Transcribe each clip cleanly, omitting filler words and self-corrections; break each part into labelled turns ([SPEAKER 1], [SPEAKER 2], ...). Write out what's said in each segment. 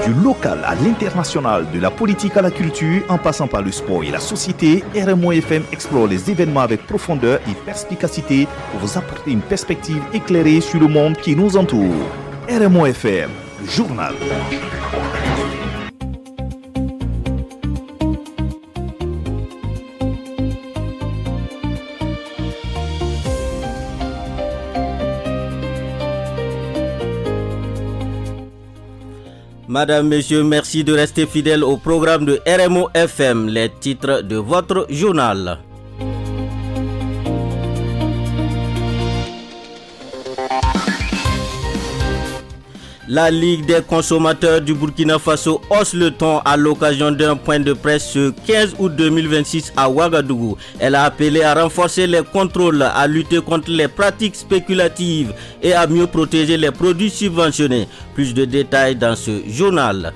[SPEAKER 1] Du local à l'international, de la politique à la culture, en passant par le sport et la société, RMO FM explore les événements avec profondeur et perspicacité pour vous apporter une perspective éclairée sur le monde qui nous entoure. RMO FM, le journal.
[SPEAKER 2] Madame, Messieurs, merci de rester fidèles au programme de RMO FM, les titres de votre journal. La Ligue des consommateurs du Burkina Faso hausse le ton à l'occasion d'un point de presse ce 15 août 2026 à Ouagadougou. Elle a appelé à renforcer les contrôles, à lutter contre les pratiques spéculatives et à mieux protéger les produits subventionnés. Plus de détails dans ce journal.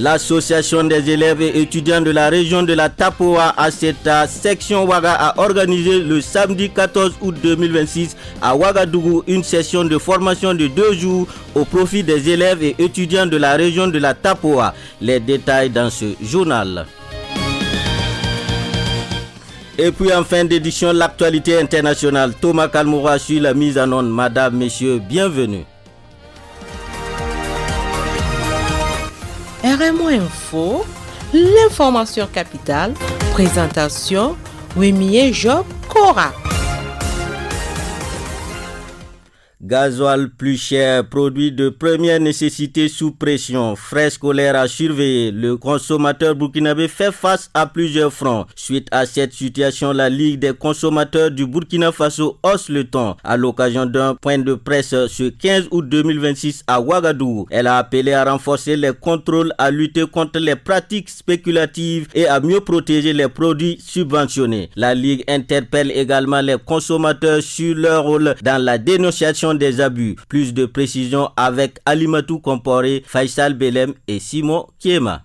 [SPEAKER 2] L'association des élèves et étudiants de la région de la Tapoa ACETA section Ouaga a organisé le samedi 14 août 2026 à Ouagadougou une session de formation de 2 jours au profit des élèves et étudiants de la région de la Tapoa. Les détails dans ce journal. Et puis en fin d'édition, l'actualité internationale. Thomas Kalmoura suit la mise en onde. Madame, Messieurs, bienvenue.
[SPEAKER 3] RMO Info, l'information capitale, présentation, Wemie Job Cora.
[SPEAKER 2] Gasoil plus cher, produit de première nécessité sous pression, frais scolaires à surveiller. Le consommateur burkinabé fait face à plusieurs fronts. Suite à cette situation, la Ligue des consommateurs du Burkina Faso hausse le ton. À l'occasion d'un point de presse ce 15 août 2026 à Ouagadougou, elle a appelé à renforcer les contrôles, à lutter contre les pratiques spéculatives et à mieux protéger les produits subventionnés. La Ligue interpelle également les consommateurs sur leur rôle dans la dénonciation des abus. Plus de précisions avec Alimatou Comporé, Faisal Belem et Simon Kiema.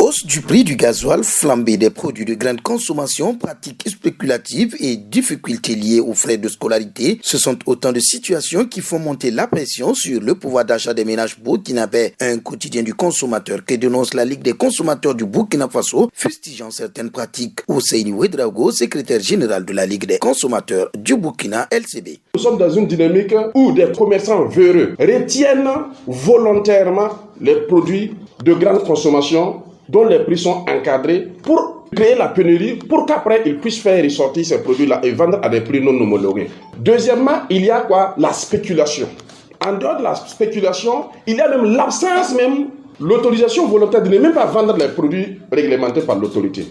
[SPEAKER 4] Hausse du prix du gasoil, flambée des produits de grande consommation, pratiques spéculatives et difficultés liées aux frais de scolarité, ce sont autant de situations qui font monter la pression sur le pouvoir d'achat des ménages burkinabés. Un quotidien du consommateur que dénonce la Ligue des consommateurs du Burkina Faso, fustigeant certaines pratiques. Ousseyni Ouedraogo, secrétaire général de la Ligue des consommateurs du Burkina LCB.
[SPEAKER 5] Nous sommes dans une dynamique où des commerçants véreux retiennent volontairement les produits de grande consommation dont les prix sont encadrés pour créer la pénurie, pour qu'après ils puissent faire ressortir ces produits-là et vendre à des prix non homologués. Deuxièmement, il y a la spéculation. En dehors de la spéculation, il y a même l'absence l'autorisation volontaire de ne même pas vendre les produits réglementés par l'autorité.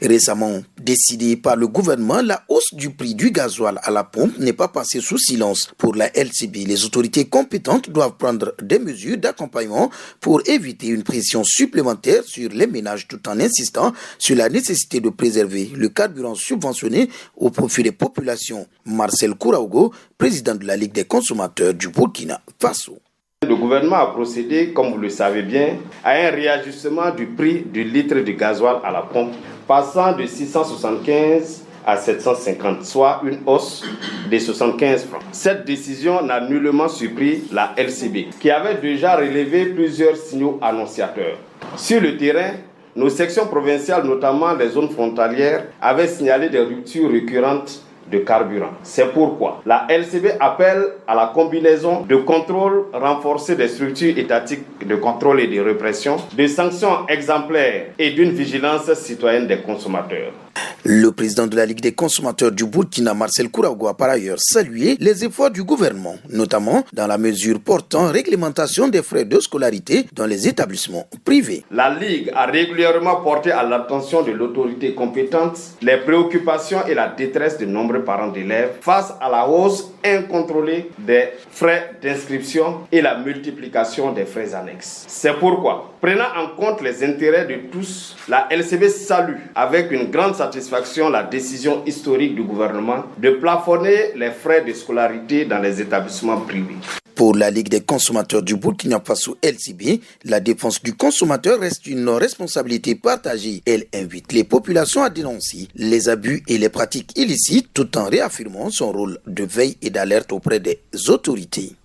[SPEAKER 4] Récemment décidée par le gouvernement, la hausse du prix du gasoil à la pompe n'est pas passée sous silence. Pour la LCB, les autorités compétentes doivent prendre des mesures d'accompagnement pour éviter une pression supplémentaire sur les ménages tout en insistant sur la nécessité de préserver le carburant subventionné au profit des populations. Marcel Kouraogo, président de la Ligue des consommateurs du Burkina Faso.
[SPEAKER 6] Le gouvernement a procédé, comme vous le savez bien, à un réajustement du prix du litre de gasoil à la pompe, passant de 675 à 750, soit une hausse de 75 francs. Cette décision n'a nullement surpris la LCB, qui avait déjà relevé plusieurs signaux annonciateurs. Sur le terrain, nos sections provinciales, notamment les zones frontalières, avaient signalé des ruptures récurrentes de carburant. C'est pourquoi la LCB appelle à la combinaison de contrôles renforcés des structures étatiques de contrôle et de répression, de sanctions exemplaires et d'une vigilance citoyenne des consommateurs.
[SPEAKER 4] Le président de la Ligue des consommateurs du Burkina, Marcel Kouraogo, a par ailleurs salué les efforts du gouvernement, notamment dans la mesure portant réglementation des frais de scolarité dans les établissements privés.
[SPEAKER 6] La Ligue a régulièrement porté à l'attention de l'autorité compétente les préoccupations et la détresse de nombreux parents d'élèves face à la hausse incontrôlée des frais d'inscription et la multiplication des frais annexes. C'est pourquoi, prenant en compte les intérêts de tous, la LCB salue avec une grande satisfaction la décision historique du gouvernement de plafonner les frais de scolarité dans les établissements privés.
[SPEAKER 4] Pour la Ligue des consommateurs du Burkina Faso LCB, la défense du consommateur reste une responsabilité partagée. Elle invite les populations à dénoncer les abus et les pratiques illicites tout en réaffirmant son rôle de veille et d'alerte auprès des autorités.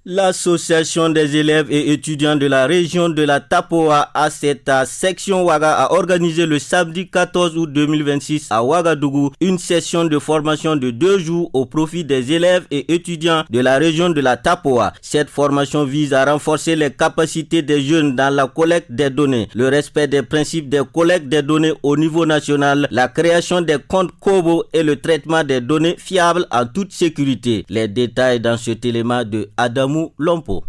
[SPEAKER 2] L'association des élèves et étudiants de la région de la Tapoa à cette section Ouaga a organisé le samedi 14 août 2026 à Ouagadougou une session de formation de 2 jours au profit des élèves et étudiants de la région de la Tapoa. Cette formation vise à renforcer les capacités des jeunes dans la collecte des données, le respect des principes de collecte des données au niveau national, la création des comptes Kobo et le traitement des données fiables en toute sécurité. Les détails dans cet élément de Adam Lompo.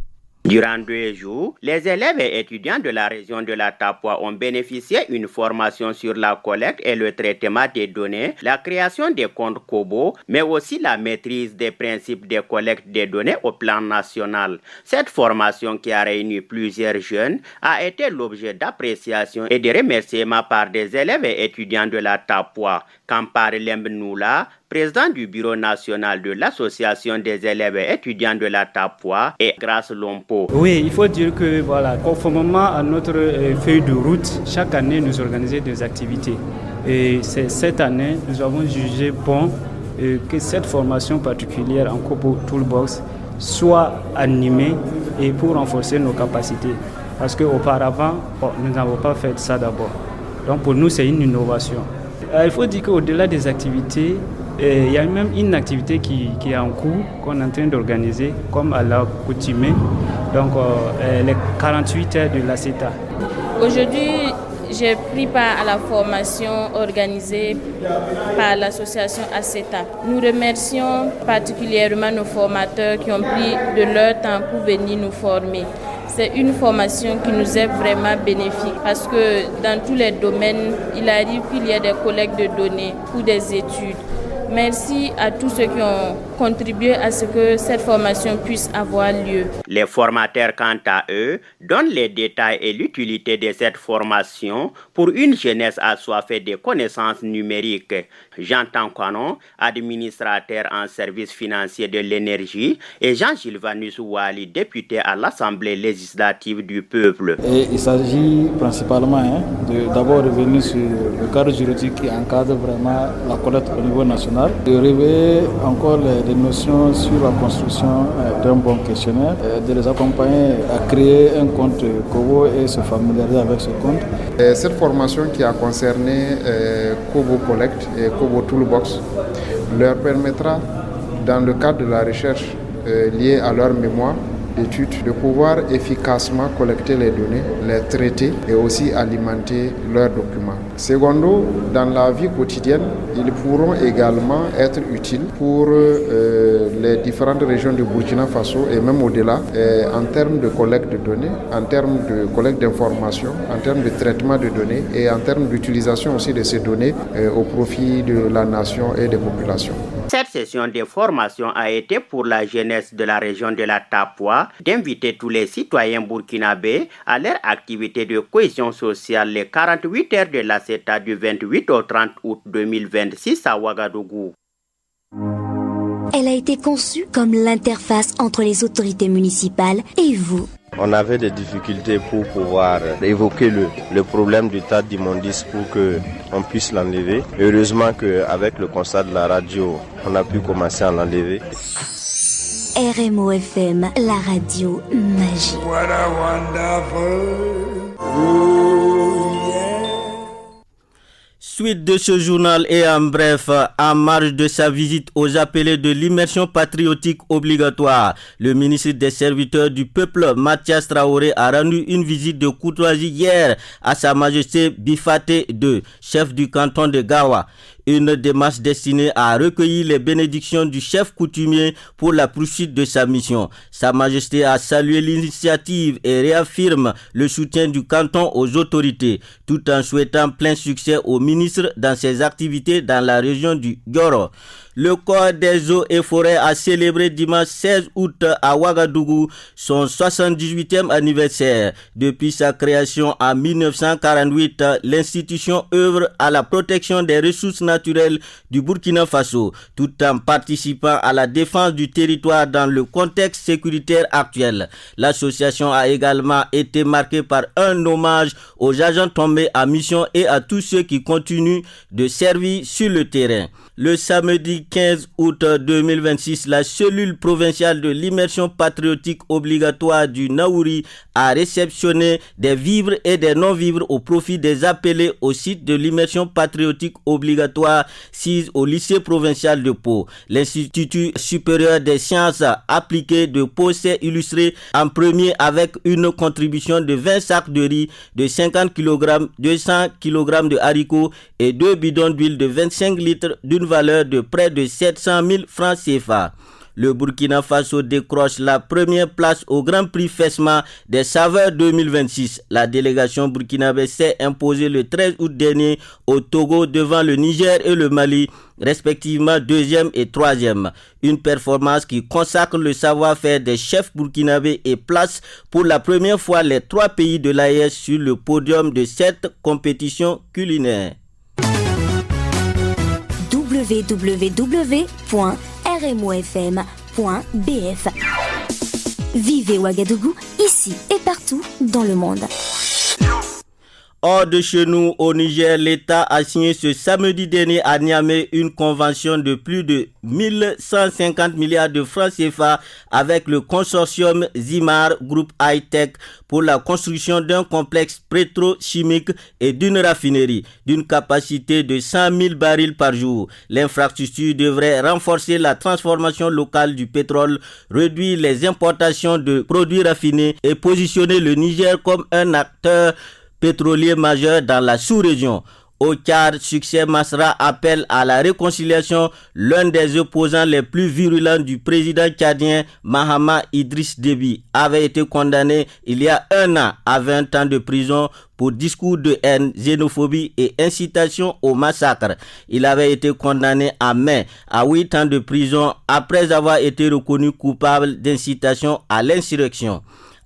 [SPEAKER 7] Durant 2 jours, les élèves et étudiants de la région de la Tapoa ont bénéficié d'une formation sur la collecte et le traitement des données, la création des comptes Kobo, mais aussi la maîtrise des principes de collecte des données au plan national. Cette formation qui a réuni plusieurs jeunes a été l'objet d'appréciation et de remerciements par des élèves et étudiants de la Tapoa. Kampar Lembnoula, président du bureau national de l'association des élèves et étudiants de la Tapoa, et Grâce Lompo.
[SPEAKER 8] Oui, il faut dire que conformément à notre feuille de route, chaque année nous organisons des activités. Et cette année, nous avons jugé bon que cette formation particulière en Kobo Toolbox soit animée et pour renforcer nos capacités. Parce qu'auparavant, nous n'avons pas fait ça d'abord. Donc pour nous, c'est une innovation. Il faut dire qu'au-delà des activités, il y a même une activité qui est en cours, qu'on est en train d'organiser, comme à l'accoutumée, donc les 48 heures de la CETA.
[SPEAKER 9] Aujourd'hui, j'ai pris part à la formation organisée par l'association ACETA. Nous remercions particulièrement nos formateurs qui ont pris de leur temps pour venir nous former. C'est une formation qui nous est vraiment bénéfique parce que dans tous les domaines, il arrive qu'il y ait des collectes de données ou des études. Merci à tous ceux qui ont contribué à ce que cette formation puisse avoir lieu.
[SPEAKER 7] Les formateurs, quant à eux, donnent les détails et l'utilité de cette formation pour une jeunesse assoiffée de connaissances numériques. Jean Tanquanon, administrateur en service financier de l'énergie, et Jean-Gilles Vanus-Ouali, député à l'Assemblée législative du peuple.
[SPEAKER 10] Et il s'agit principalement d'abord revenir sur le cadre juridique qui encadre vraiment la collecte au niveau national, de réveiller encore des notions sur la construction d'un bon questionnaire, de les accompagner à créer un compte Kobo et se familiariser avec ce compte.
[SPEAKER 11] Cette formation qui a concerné Kobo Collect et Kobo Toolbox leur permettra, dans le cadre de la recherche liée à leur mémoire d'études, de pouvoir efficacement collecter les données, les traiter et aussi alimenter leurs documents. Secondo, dans la vie quotidienne, ils pourront également être utiles pour les différentes régions du Burkina Faso et même au-delà en termes de collecte de données, en termes de collecte d'informations, en termes de traitement de données et en termes d'utilisation aussi de ces données au profit de la nation et des populations.
[SPEAKER 7] Cette session de formation a été pour la jeunesse de la région de la Tapoa d'inviter tous les citoyens burkinabés à leur activité de cohésion sociale les 48 heures de la CETA du 28 au 30 août 2026 à Ouagadougou.
[SPEAKER 12] Elle a été conçue comme l'interface entre les autorités municipales et vous.
[SPEAKER 13] On avait des difficultés pour pouvoir évoquer le problème du tas d'immondices pour qu'on puisse l'enlever. Heureusement qu'avec le constat de la radio, on a pu commencer à l'enlever.
[SPEAKER 12] RMO FM, la radio magique.
[SPEAKER 14] What a wonderful.
[SPEAKER 2] Suite de ce journal et en bref, en marge de sa visite aux appelés de l'immersion patriotique obligatoire, le ministre des Serviteurs du Peuple, Mathias Traoré, a rendu une visite de courtoisie hier à Sa Majesté Bifaté II, chef du canton de Gawa. Une démarche destinée à recueillir les bénédictions du chef coutumier pour la poursuite de sa mission. Sa Majesté a salué l'initiative et réaffirme le soutien du canton aux autorités, tout en souhaitant plein succès au ministre dans ses activités dans la région du Goro. Le corps des eaux et forêts a célébré dimanche 16 août à Ouagadougou son 78e anniversaire. Depuis sa création en 1948, l'institution œuvre à la protection des ressources naturelles du Burkina Faso, tout en participant à la défense du territoire dans le contexte sécuritaire actuel. L'association a également été marquée par un hommage aux agents tombés en mission et à tous ceux qui continuent de servir sur le terrain. Le samedi 15 août 2026, la cellule provinciale de l'immersion patriotique obligatoire du Naouri a réceptionné des vivres et des non-vivres au profit des appelés au site de l'immersion patriotique obligatoire 6 au lycée provincial de Pau. L'Institut supérieur des sciences appliquées de Pau s'est illustré en premier avec une contribution de 20 sacs de riz, de 50 kg, 200 kg de haricots et 2 bidons d'huile de 25 litres d'une valeur de près de 700 000 francs CFA. Le Burkina Faso décroche la première place au Grand Prix FESMA des saveurs 2026. La délégation burkinabé s'est imposée le 13 août dernier au Togo devant le Niger et le Mali, respectivement 2e et 3e. Une performance qui consacre le savoir-faire des chefs burkinabés et place pour la première fois les 3 pays de l'AES sur le podium de cette compétition culinaire.
[SPEAKER 12] www.rmofm.bf. Vivez Ouagadougou, ici et partout dans le monde.
[SPEAKER 2] Hors de chez nous, au Niger, l'État a signé ce samedi dernier à Niamey une convention de plus de 1150 milliards de francs CFA avec le consortium Zimar Group High-Tech pour la construction d'un complexe pétrochimique et d'une raffinerie d'une capacité de 100 000 barils par jour. L'infrastructure devrait renforcer la transformation locale du pétrole, réduire les importations de produits raffinés et positionner le Niger comme un acteur pétrolier majeur dans la sous-région. Au Tchad, Succès Masra appelle à la réconciliation. L'un des opposants les plus virulents du président tchadien, Mahama Idriss Déby, avait été condamné il y a 1 an à 20 ans de prison pour discours de haine, xénophobie et incitation au massacre. Il avait été condamné en mai à 8 ans de prison après avoir été reconnu coupable d'incitation à l'insurrection.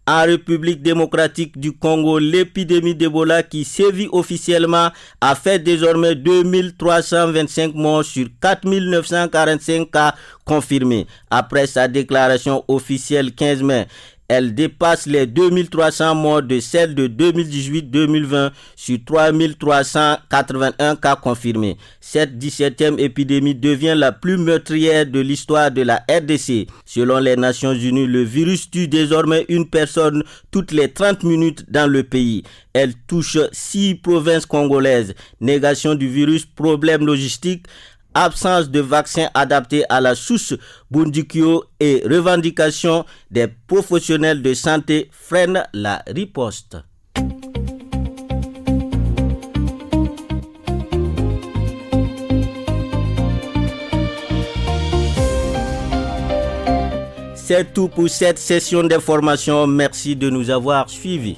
[SPEAKER 2] En République démocratique du Congo, l'épidémie d'Ebola qui sévit officiellement a fait désormais 2325 morts sur 4945 cas confirmés. Après sa déclaration officielle 15 mai, elle dépasse les 2300 morts de celle de 2018-2020 sur 3381 cas confirmés. Cette 17e épidémie devient la plus meurtrière de l'histoire de la RDC. Selon les Nations Unies, le virus tue désormais une personne toutes les 30 minutes dans le pays. Elle touche 6 provinces congolaises. Négation du virus, problèmes logistiques, absence de vaccins adaptés à la souche Bundikyo et revendications des professionnels de santé freinent la riposte. C'est tout pour cette session d'information. Merci de nous avoir suivis.